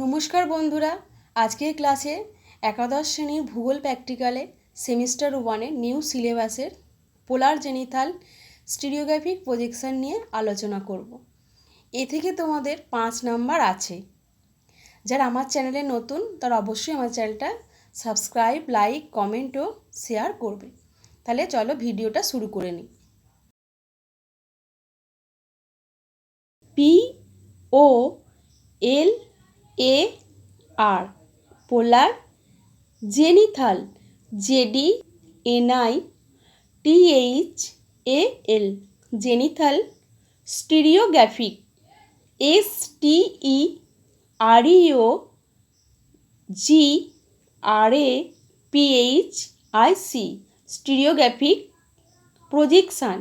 নমস্কার বন্ধুরা, আজকের ক্লাসে একাদশ শ্রেণীর ভূগোল প্র্যাকটিক্যালে সেমিস্টার 1-এর নিউ সিলেবাসের পোলার জেনিথাল স্টিরিওগ্রাফিক প্রজেকশন নিয়ে আলোচনা করব। এ থেকে তোমাদের 5 নাম্বার আছে। যারা আমার চ্যানেলে নতুন তারা অবশ্যই আমার চ্যানেলটা সাবস্ক্রাইব, লাইক, কমেন্ট ও শেয়ার করবে। তাহলে চলো ভিডিওটা শুরু করে নিই। POLAR polar zenithal JENITHAL zenithal stereographic STEREOGRAPHIC stereographic projection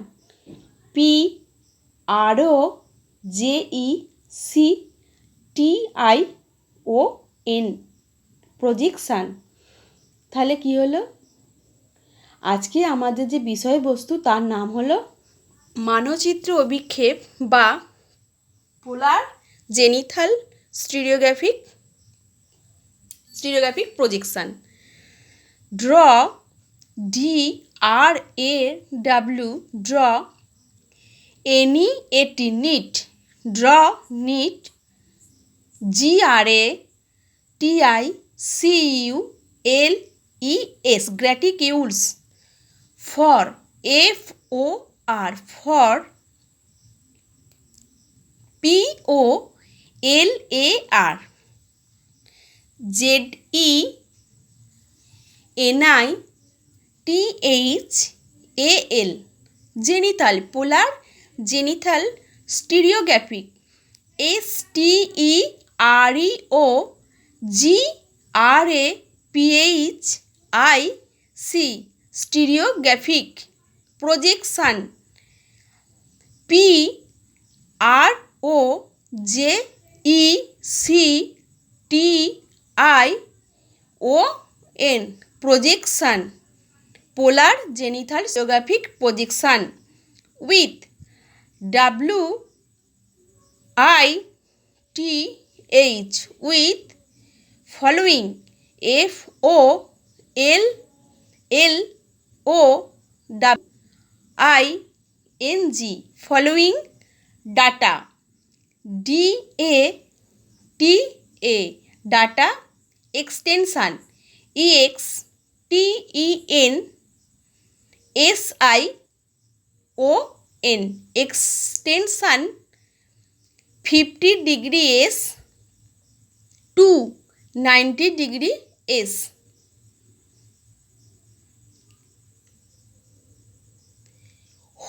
PROJECTION projection. তাহলে কি হলো, আজকে আমাদের যে বিষয়বস্তু তার নাম হলো মানচিত্র অভিক্ষেপ বা polar zenithal stereographic projection. Draw DRAW draw NEAT draw neat GRATICULES graticules for FOR for POLAR ZENITHAL zenithal polar zenithal stereographic STEREOGRAPHIC stereographic projection PROJECTION projection polar genital geographic projection with WITH with following FOLLOWING following data DATA data extension EXTENSION extension 50 degree S to 90 degree S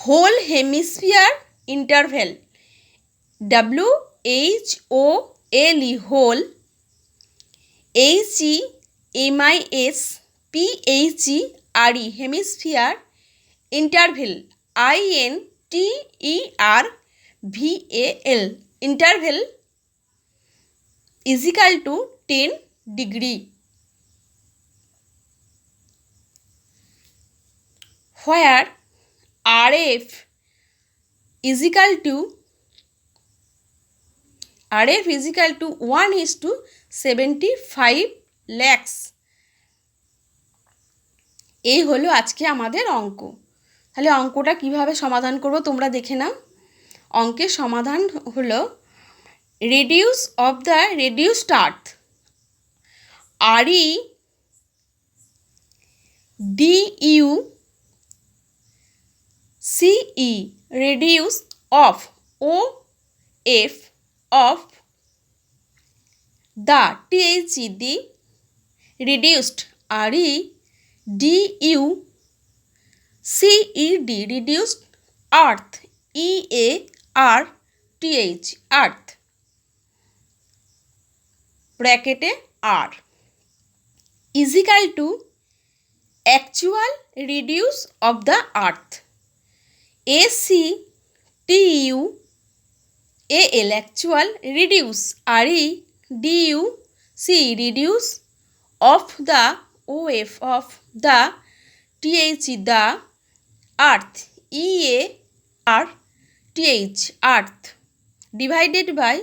whole hemisphere interval WHOLE whole HEMISPHERE hemisphere interval INTERVAL interval is equal to 10 degree where RF is equal to 1:75 lakhs। এই হলো আজকে আমাদের অঙ্ক। তাহলে অঙ্কটা কিভাবে সমাধান করব তোমরা দেখে নাও। অঙ্কের সমাধান হলো radius of the reduced earth REDUCE reduce of OF of the THED reduced REDUCED reduced earth EARTH earth ব্র্যাকেটে R is equal to actual reduce of the earth ACTUAL actual reduce REDUCE reduce of the OF of the TH the earth EARTH earth divided by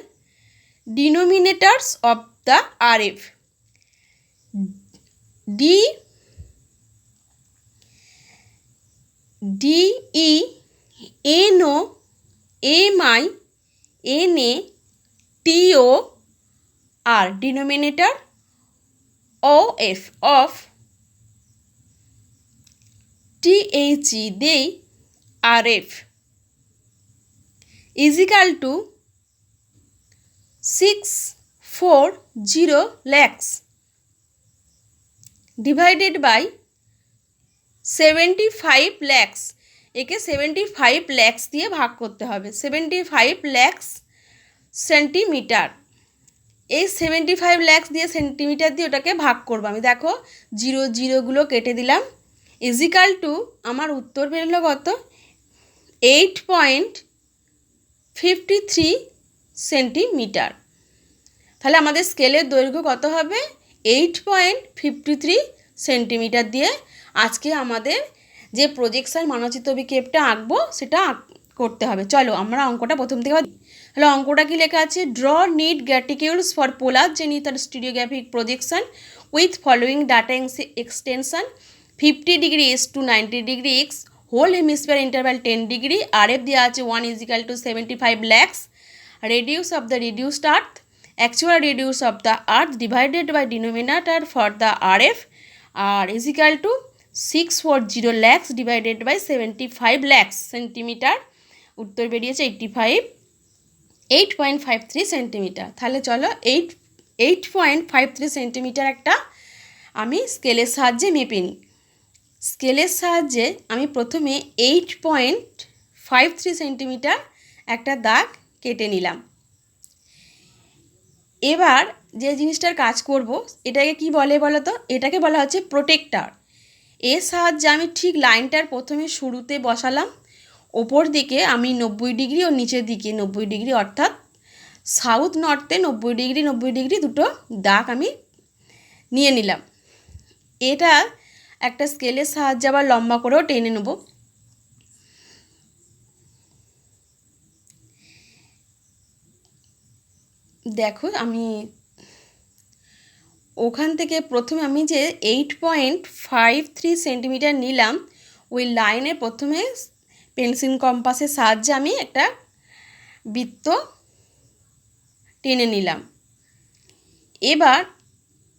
denominators of the RF. DENOMINATOR, denominator OF of THE, they RF is equal to 640 lakhs divided by 75 lakhs. একে 75 lakhs দিয়ে ভাগ করতে হবে। 75 lakhs centimetre. এই 75 lakhs দিয়ে centimetre দিয়ে ওটাকে ভাগ করবো আমি। দেখো জিরো জিরোগুলো কেটে দিলাম। ইজিক্যাল টু আমার উত্তর বেরোলো কত? 8.53 সেন্টিমিটার। তাহলে আমাদের স্কেলের দৈর্ঘ্য কত হবে? 8.53 সেন্টিমিটার দিয়ে আজকে আমাদের যে প্রজেকশন মানচিত্র অভিক্ষেপটা আঁকবো সেটা করতে হবে। চলো আমরা অঙ্কটা প্রথম থেকে। তাহলে অঙ্কটা কি লেখা আছে? Draw neat graticules for polar zenithal stereographic projection with following data extension 50 degree is to 90 degree X, whole hemisphere interval 10 degree, RF দেওয়া আছে 1 is equal to 75 lakhs, radius of the reduced earth, actual radius of the earth divided by denominator for the RF are is equal to 640 lakhs divided by 75 lakhs centimetre. উত্তর বেরিয়েছে 8.53 centimetre. তাহলে চলো 8.53 centimetre একটা আমি স্কেলের সাহায্যে মেপে নিই। স্কেলের সাহায্যে আমি প্রথমে 8.53 সেন্টিমিটার একটা দাগ কেটে নিলাম। এবার যে জিনিসটার কাজ করব এটাকে কি বলে বলো তো? এটাকে বলা হচ্ছে প্রোটেক্টর। এর সাহায্যে আমি ঠিক লাইনটার প্রথমে শুরুতে বসালাম, ওপর দিকে আমি 90 ডিগ্রি ও নিচের দিকে 90 ডিগ্রি, অর্থাৎ সাউথ নর্থে 90 ডিগ্রি 90 ডিগ্রি দুটো দাগ আমি নিয়ে নিলাম। এটা একটা স্কেলের সাহায্যে আবার লম্বা করেও টেনে নেব। দেখো আমি ওখান থেকে প্রথমে আমি যে 8.53 সেন্টিমিটার নিলাম, ওই লাইনে প্রথমে পেন্সিল কম্পাসের সাহায্যে আমি একটা বৃত্ত টেনে নিলাম। এবার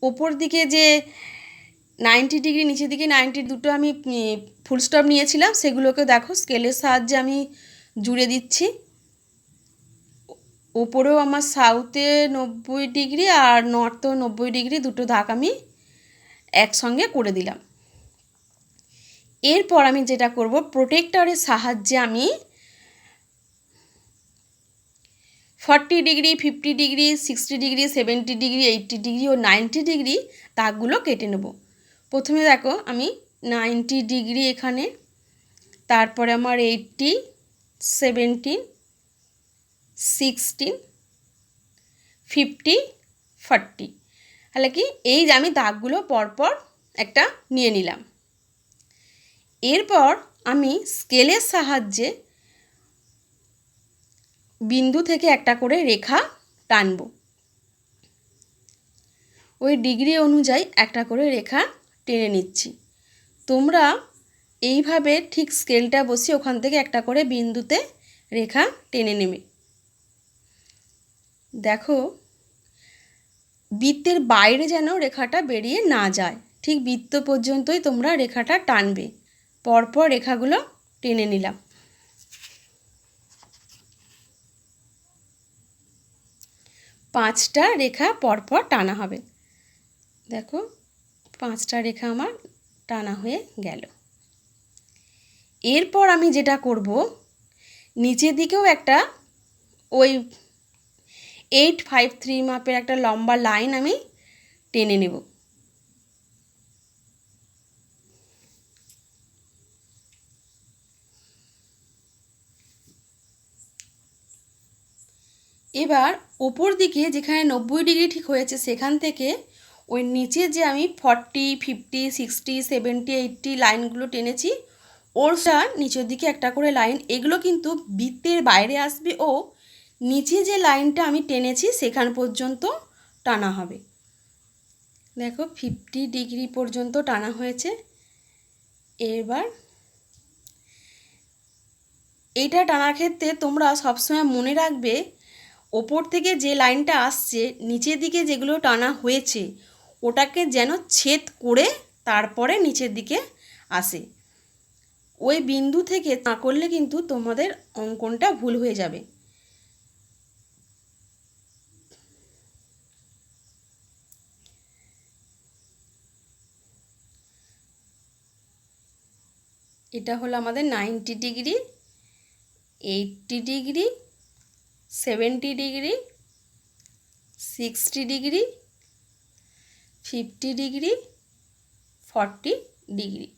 ওপর দিকে যে 90 ডিগ্রি নিচের দিকে 90 দুটো আমি ফুল স্টপ নিয়েছিলাম, সেগুলোকে দেখো স্কেলের সাহায্যে আমি জুড়ে দিচ্ছি। ওপরেও আমার সাউথে 90 ডিগ্রি আর নর্থেও 90 ডিগ্রি দুটো দাগ আমি একসঙ্গে করে দিলাম। এরপর আমি যেটা করব, প্রোটেক্টরের সাহায্যে আমি 40 degree 50 degree 60 degree 70 degree 80 degree ও 90 ডিগ্রি দাগগুলো কেটে নেব। প্রথমে দেখো আমি 90 ডিগ্রি এখানে, তারপরে আমার 80, 17, 16, 50, 40, তাহলে কি এই যে আমি দাগগুলো পরপর একটা নিয়ে নিলাম। এরপর আমি স্কেলের সাহায্যে বিন্দু থেকে একটা করে রেখা টানব। ওই ডিগ্রি অনুযায়ী একটা করে রেখা টেনে নিচ্ছি। তোমরা এইভাবে ঠিক স্কেলটা বসিয়ে ওখান থেকে একটা করে বিন্দুতে রেখা টেনে নেবে। দেখো বৃত্তের বাইরে যেন রেখাটা বেরিয়ে না যায়, ঠিক বৃত্ত পর্যন্তই তোমরা রেখাটা টানবে। পরপর রেখাগুলো টেনে নিলাম। পাঁচটা রেখা পরপর টানা হবে। দেখো পাঁচটা রেখা আমার টানা হয়ে গেল। এরপর আমি যেটা করব, নিচের দিকেও একটা ওই 853 মাপের একটা লম্বা লাইন আমি টেনে নেব। এবার ওপর দিকে যেখানে 90 ডিগ্রি ঠিক হয়েছে সেখান থেকে ওই নিচে যে আমি 40, 50, 60, 70, 80 লাইনগুলো টেনেছি, ওর নিচের দিকে একটা করে লাইন, এগুলো কিন্তু বৃত্তের বাইরে আসবে ও নিচে যে লাইনটা আমি টেনেছি সেখান পর্যন্ত টানা হবে। দেখো 50 ডিগ্রি পর্যন্ত টানা হয়েছে। এবার এইটা টানার ক্ষেত্রে তোমরা সবসময় মনে রাখবে ওপর থেকে যে লাইনটা আসছে নিচের দিকে যেগুলো টানা হয়েছে ওটাকে যেন ছেদ করে তারপরে নিচের দিকে আসে। ওই বিন্দু থেকে না করলে কিন্তু তোমাদের অঙ্কনটা ভুল হয়ে যাবে। এটা হলো আমাদের 90 degree, 80 degree, 70 degree, 60 degree, 50 degree, 40 degree.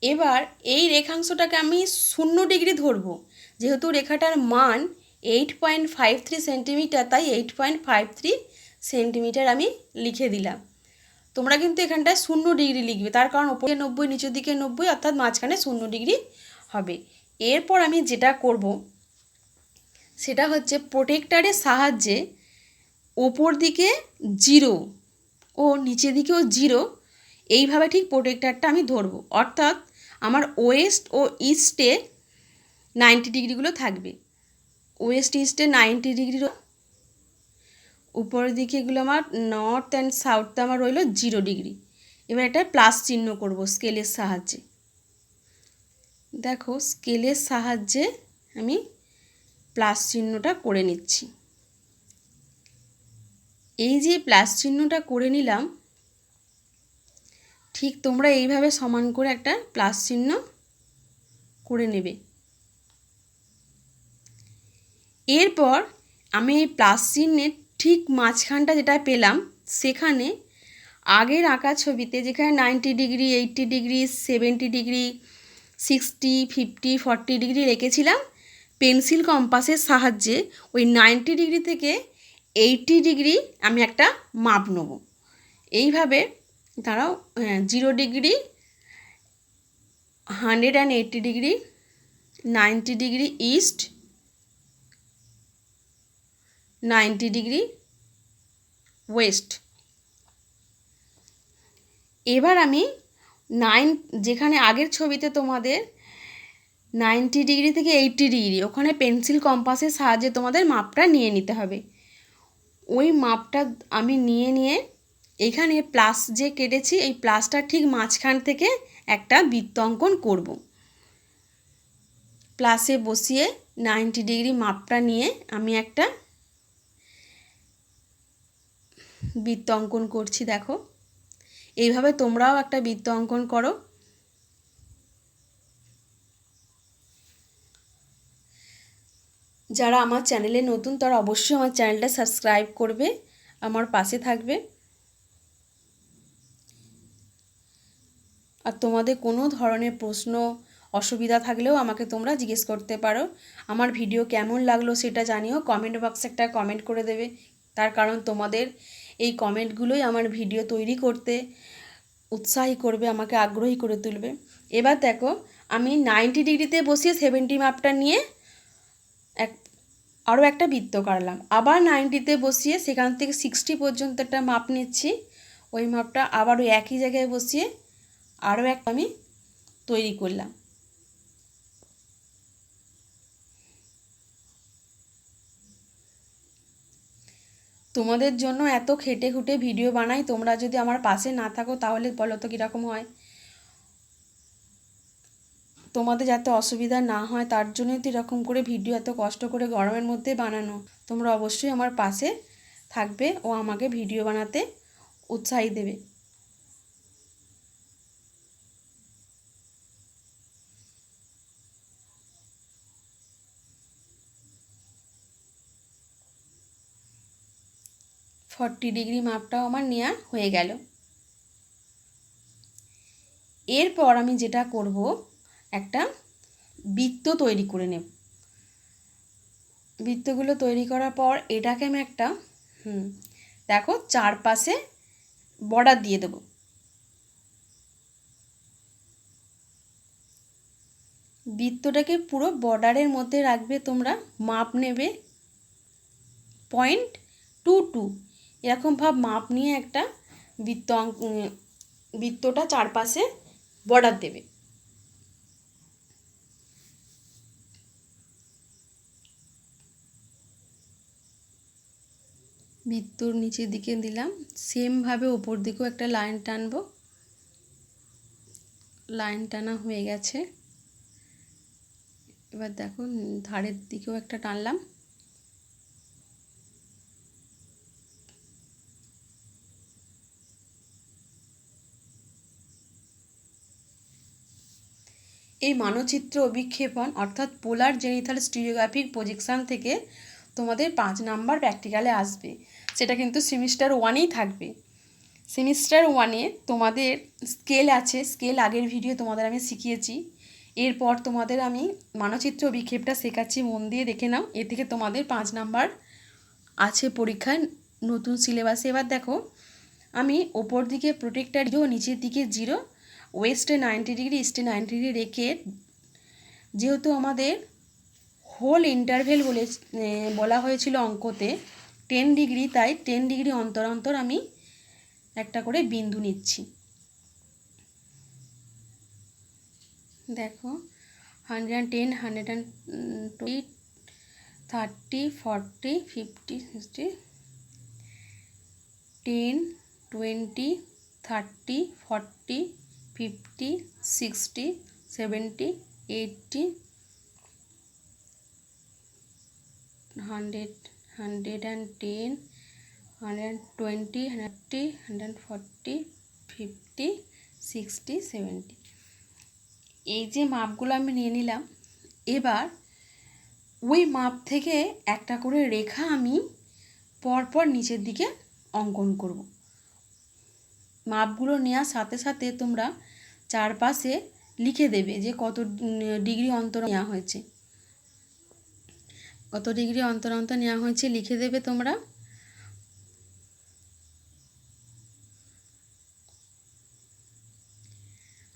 এবার এই রেখাংশটাকে আমি 0 ডিগ্রি ধরবো, যেহেতু রেখাটার মান 8.53 সেন্টিমিটার, তাই 8.53 সেন্টিমিটার আমি লিখে দিলাম। তোমরা কিন্তু এখানটায় 0 ডিগ্রি লিখবে, তার কারণ ওপরে 90 নিচের দিকে 90, অর্থাৎ মাঝখানে 0 ডিগ্রি হবে। এরপর আমি যেটা করব সেটা হচ্ছে প্রোটেক্টারের সাহায্যে ওপর দিকে 0 ও নিচের দিকেও 0 এইভাবে ঠিক প্রোটেক্টারটা আমি ধরবো, অর্থাৎ আমার ওয়েস্ট ও ইস্টে 90 ডিগ্রিগুলো থাকবে। ওয়েস্ট ইস্টে 90 ডিগ্রি, উপরের দিকে এগুলো আমার নর্থ অ্যান্ড সাউথটা আমার রইল 0 ডিগ্রি। এবার এটা প্লাস চিহ্ন করব স্কেলের সাহায্যে। দেখো স্কেলের সাহায্যে আমি প্লাস চিহ্নটা করে নিচ্ছি। এই যে প্লাস চিহ্নটা করে নিলাম, ঠিক তোমরা এইভাবে সমান করে একটা প্লাস চিহ্ন করে নেবে। এরপর আমি এই প্লাস চিহ্নের ঠিক মাঝখানটা যেটা পেলাম সেখানে আগের আঁকা ছবিতে যেখানে 90 ডিগ্রি, 80 ডিগ্রি, 70 ডিগ্রি, 60, 50, 40 ডিগ্রি রেখেছিলাম, পেন্সিল কম্পাসের সাহায্যে ওই 90 ডিগ্রি থেকে 80 ডিগ্রি আমি একটা মাপ নেব। এইভাবে দাঁড়াও, 0 degree, 180 degree, 90 degree east, 90 degree West. এবার আমি যেখানে আগের ছবিতে তোমাদের 90 ডিগ্রি থেকে 80 ডিগ্রি, ওখানে পেন্সিল কম্পাসের সাহায্যে তোমাদের মাপটা নিয়ে নিতে হবে। ওই মাপটা আমি নিয়ে এখানে প্লাস যে কেটেছি এই প্লাসটা ঠিক মাঝখান থেকে একটা বৃত্ত অঙ্কন করব। প্লাসে বসিয়ে 90 ডিগ্রি মাপটা নিয়ে আমি একটা বৃত্ত অঙ্কন করছি। দেখো এইভাবে তোমরাও একটা বৃত্ত অঙ্কন করো। যারা আমার চ্যানেলে নতুন তারা অবশ্যই আমার চ্যানেলটা সাবস্ক্রাইব করবে, আমার পাশে থাকবে। আর তোমাদের কোনো ধরনের প্রশ্ন অসুবিধা থাকলেও আমাকে তোমরা জিজ্ঞেস করতে পারো। আমার ভিডিও কেমন লাগলো সেটা জানিও, কমেন্ট বক্সে একটা কমেন্ট করে দেবে, তার কারণ তোমাদের এই কমেন্টগুলোই আমার ভিডিও তৈরি করতে উৎসাহী করবে, আমাকে আগ্রহী করে তুলবে। এবার দেখো আমি 90 ডিগ্রিতে বসিয়ে 70 মাপটা নিয়ে আরও একটা বৃত্ত কাটলাম। আবার 90তে বসিয়ে সেখান থেকে 60 পর্যন্ত একটা মাপ নিচ্ছি। ওই মাপটা আবারও একই জায়গায় বসিয়ে আরও একটা আমি তৈরি করলাম। তোমাদের জন্য এত খেটে খুঁটে ভিডিও বানাই, তোমরা যদি আমার পাশে না থাকো তাহলে বলো তো কীরকম হয়। তোমাদের যাতে অসুবিধা না হয় তার জন্যই তো এরকম করে ভিডিও এত কষ্ট করে গরমের মধ্যে বানানো। তোমরা অবশ্যই আমার পাশে থাকবে ও আমাকে ভিডিও বানাতে উৎসাহী দেবে। ফর্টি ডিগ্রি মাপটাও আমার নেওয়া হয়ে গেল। এরপর আমি যেটা করব একটা বৃত্ত তৈরি করে নেব। বৃত্তগুলো তৈরি করার পর এটাকে আমি একটা দেখো চারপাশে বর্ডার দিয়ে দেব। বৃত্তটাকে পুরো বর্ডারের মধ্যে রাখবে তোমরা। মাপ নেবে 0.22 এরকম ভাব মাপ নিয়ে একটা বৃত্তটা চারপাশে বর্ডার দেবে। বৃত্তর নিচের দিকে দিলাম, সেমভাবে ওপর দিকেও একটা লাইন টানবো। লাইন টানা হয়ে গেছে, এবার দেখো ধারের দিকেও একটা টানলাম। এই মানচিত্র অভিক্ষেপণ অর্থাৎ পোলার জেনিথাল স্টিরিওগ্রাফিক প্রজেকশন থেকে তোমাদের 5 নাম্বার প্র্যাকটিক্যালে আসবে। সেটা কিন্তু সেমিস্টার 1এই থাকবে। সেমিস্টার 1-এ তোমাদের স্কেল আছে, স্কেল আগের ভিডিও তোমাদের আমি শিখিয়েছি। এরপর তোমাদের আমি মানচিত্র অভিক্ষেপটা শেখাচ্ছি, মন দিয়ে দেখে নাও। এ থেকে তোমাদের 5 নাম্বার আছে পরীক্ষায় নতুন সিলেবাসে। এবার দেখো আমি ওপর দিকে প্রোটেক্টার নিচের দিকে 0, ওয়েস্টে 90 ডিগ্রি, ইস্টে 90 ডিগ্রি রেখে, যেহেতু আমাদের হোল ইন্টারভেল বলা হয়েছিল অঙ্কতে 10 ডিগ্রি, তাই 10 ডিগ্রি অন্তর অন্তর আমি একটা করে বিন্দু নিচ্ছি। দেখো 110, 120, 30, 40, 50, 60, 10, 20, 30, 40, 50, 60, 70, 80, 100, 110, 120, 130, 140, 50, 60, 70। এই যে মাপগুলো আমি নিয়ে নিলাম। এবার ওই মাপ থেকে একটা করে রেখা আমি পরপর নিচের দিকে অঙ্কন করব। মাপগুলো নেওয়ার সাথে সাথে তোমরা চারপাশে লিখে দেবে যে কত ডিগ্রি অন্তর নেওয়া হয়েছে, কত ডিগ্রি অন্তর অন্তর নেওয়া হয়েছে লিখে দেবে তোমরা।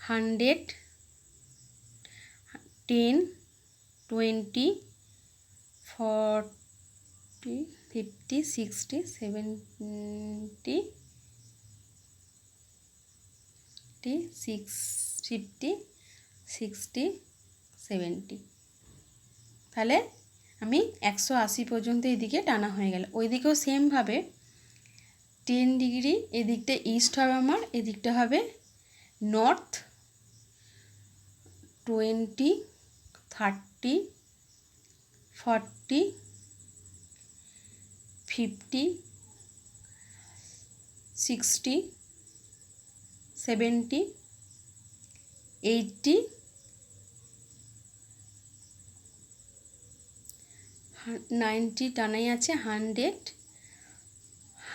হান্ড্রেড, 10, 20, 40, 50, 60, 70, 50, 60, 70। তাহলে আমি 180 পর্যন্ত এদিকে টানা হয়ে গেল। ওইদিকেও সেমভাবে 10 ডিগ্রি, এদিকটা ইস্ট হবে আমার, এদিকটা হবে নর্থ। 20, 30, 40, 50, 60, 70, 80, 90 টানাই আছে, 100,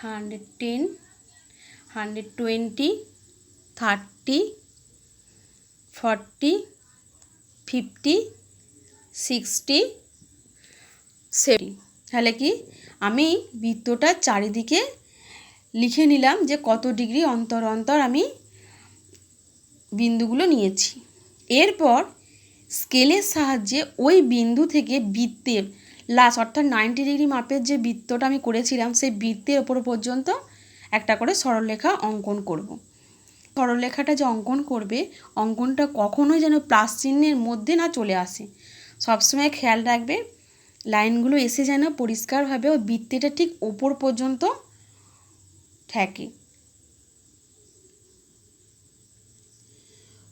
110, 120, 30, 40, 50, 60, 70। তাহলে কি আমি বৃত্তটার চারিদিকে লিখে নিলাম যে কত ডিগ্রি অন্তর অন্তর আমি বিন্দুগুলো নিয়েছি। এরপর স্কেলের সাহায্যে ওই বিন্দু থেকে বৃত্তের লাস্ট অর্থাৎ 90 ডিগ্রি মাপের যে বৃত্তটা আমি করেছিলাম সেই বৃত্তের ওপর পর্যন্ত একটা করে সরলরেখা অঙ্কন করব। সরলরেখাটা যে অঙ্কন করবে, অঙ্কনটা কখনোই যেন প্লাস চিহ্নের মধ্যে না চলে আসে। সবসময় খেয়াল রাখবে লাইনগুলো এসে যেন পরিষ্কারভাবে ওই বৃত্তেটা ঠিক ওপর পর্যন্ত ঠেকে।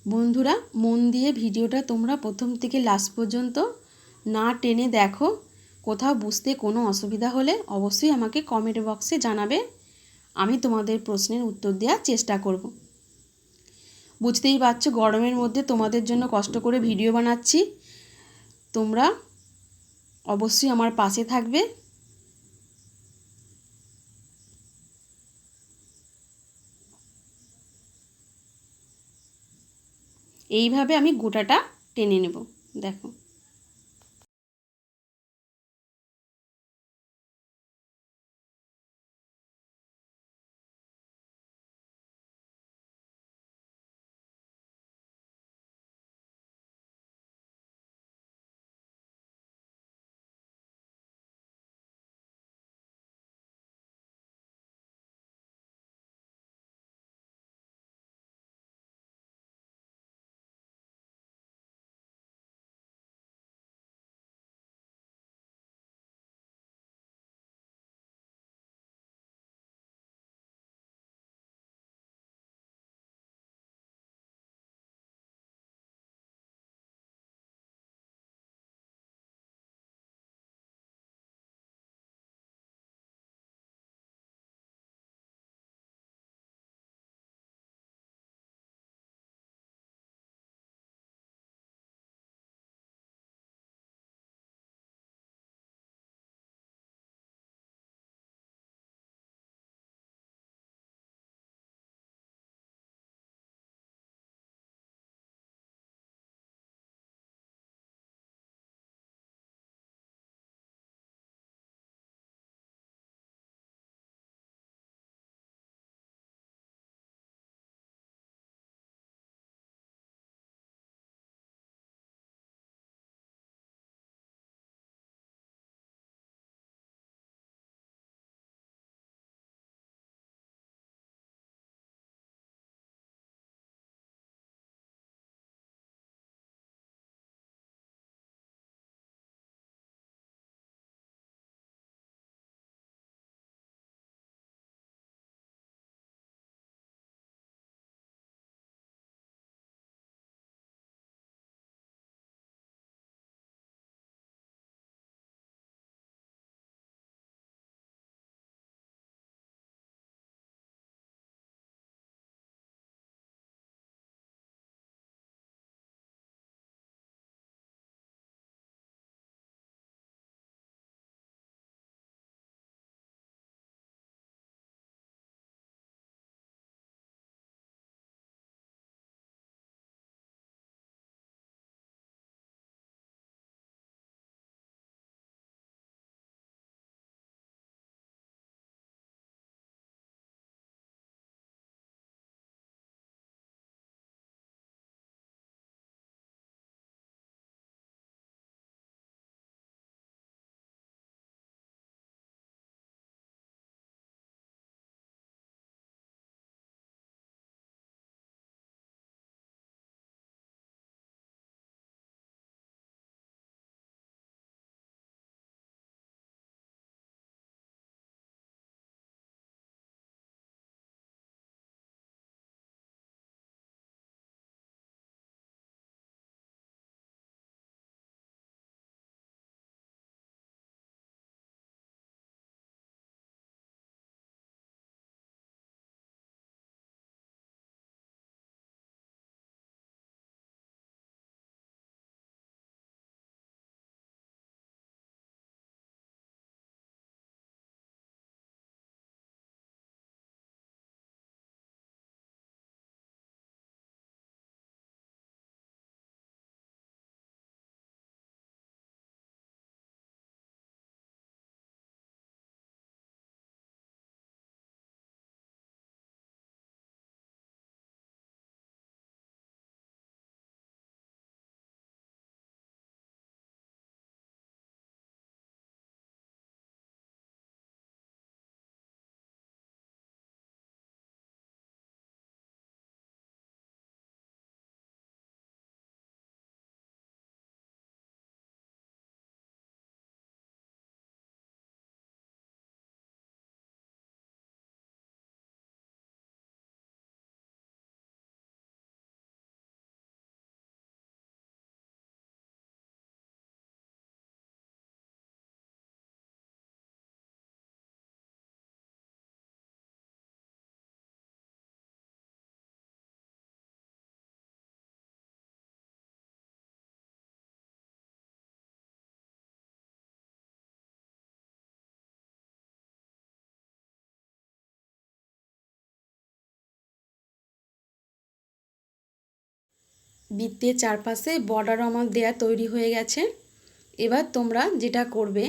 বন্ধুরা মন দিয়ে ভিডিওটা তোমরা প্রথম থেকে লাস্ট পর্যন্ত না টেনে দেখো। কোথাও বুঝতে কোনো অসুবিধা হলে অবশ্যই আমাকে কমেন্ট বক্সে জানাবে, আমি তোমাদের প্রশ্নের উত্তর দেওয়ার চেষ্টা করব। বুঝতেই পারছো গরমের মধ্যে তোমাদের জন্য কষ্ট করে ভিডিও বানাচ্ছি, তোমরা অবশ্যই আমার পাশে থাকবে। এইভাবে আমি গোটাটা টেনে নেব, দেখো। বৃত্তের চারপাশে বর্ডার আমার দেয়া তৈরি হয়ে গেছে। এবার তোমরা যেটা করবে,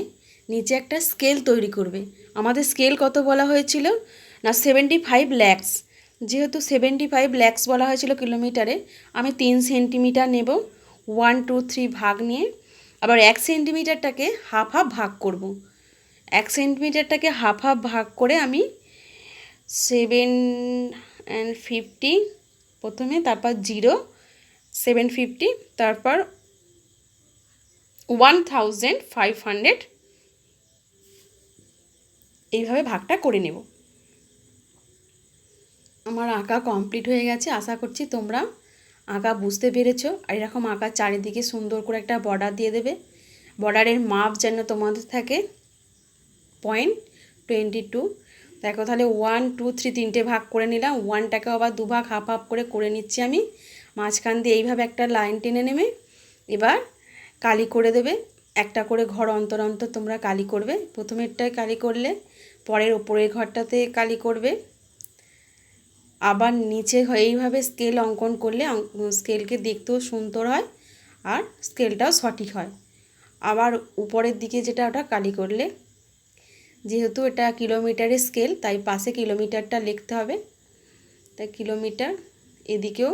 নিচে একটা স্কেল তৈরি করবে। আমাদের স্কেল কত বলা হয়েছিল না 75 ল্যাক্স। যেহেতু 75 ল্যাক্স বলা হয়েছিল কিলোমিটারে, আমি 3 সেন্টিমিটার নেব। 1 2 3 ভাগ নিয়ে আবার 1 সেন্টিমিটারটাকে হাফ হাফ ভাগ করব। 1 সেন্টিমিটারটাকে হাফ হাফ ভাগ করে আমি 750 প্রথমে, তারপর 0 750, তারপর 1500 এইভাবে ভাগটা করে নেব। আমার আঁকা কমপ্লিট হয়ে গেছে। আশা করছি তোমরা আঁকা বুঝতে পেরেছো। আর এরকম আঁকার চারিদিকে সুন্দর করে একটা বর্ডার দিয়ে দেবে। বর্ডারের মাপ যেন তোমাদের থাকে 0.22। দেখো তাহলে 1 2 3 তিনটে ভাগ করে নিলাম। 1টাকে আবার দুভাগ হাফ হাফ করে নিচ্ছি আমি। মাঝখান দিয়ে এইভাবে একটা লাইন টেনে নেবে। এবার কালি করে দেবে। একটা করে ঘর অন্তর অন্তর তোমরা কালি করবে। প্রথমেরটায় কালি করলে পরের ওপরের ঘরটাতে কালি করবে। আবার নিচে এইভাবে স্কেল অঙ্কন করলে স্কেলকে দেখতেও সুন্দর হয় আর স্কেলটাও সঠিক হয়। আবার উপরের দিকে যেটা ওটা কালি করলে, যেহেতু এটা কিলোমিটারের স্কেল তাই পাশে কিলোমিটারটা লিখতে হবে। তাই কিলোমিটার, এদিকেও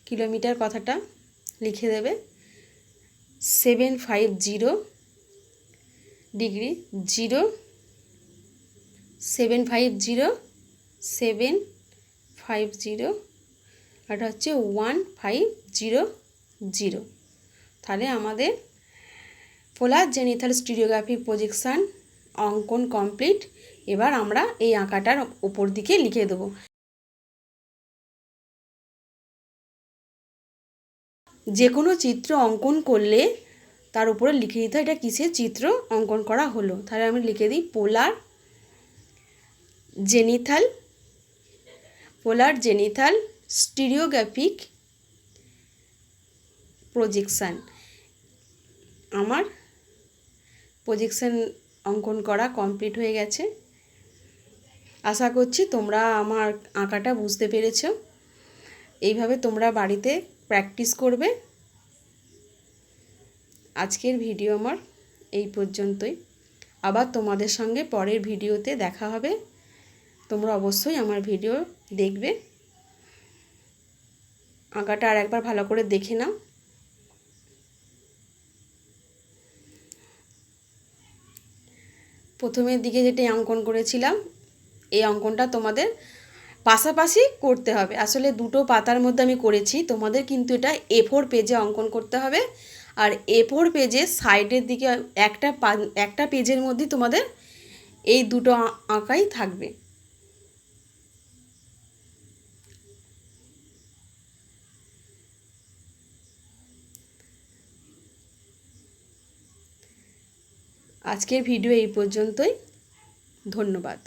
কিলোমিটার কথাটা লিখে দেবে। 750 ডিগ্রি 0 750 750 আর এটা হচ্ছে 1500। তাহলে আমাদের পোলার জেনিথাল স্টিরিওগ্রাফিক প্রজেকশান অঙ্কন কমপ্লিট। এবার আমরা এই আঁকাটার উপর দিকে লিখে দেবো। যে কোনো চিত্র অঙ্কন করলে তার উপরে লিখে দিতে হয় এটা কিসের চিত্র অঙ্কন করা হলো। তাহলে আমি লিখে দিই পোলার জেনিথাল স্টিরিওগ্রাফিক প্রজেকশান। আমার প্রজেকশান অঙ্কন করা কমপ্লিট হয়ে গেছে। আশা করছি তোমরা আমার আঁকাটা বুঝতে পেরেছো। এইভাবে তোমরা বাড়িতে প্র্যাকটিস করবে। আজকের ভিডিও আমার এই পর্যন্তই। আবার তোমাদের সঙ্গে পরের ভিডিওতে দেখা হবে। তোমরা অবশ্যই আমার ভিডিও দেখবে। আঁকাটা আর একবার ভালো করে দেখে নাও। প্রথমের দিকে যেটা অঙ্কন করেছিলাম এই অঙ্কনটা তোমাদের পাশাপাশি করতে হবে। আসলে দুটো পাতার মধ্যে আমি করেছি, তোমাদের কিন্তু এটা A4 পেজে অঙ্কন করতে হবে। আর A4 পেজে সাইডের দিকে একটা পেজের মধ্যে তোমাদের এই দুটো আঁকাই থাকবে। আজকের ভিডিও এই পর্যন্তই। ধন্যবাদ।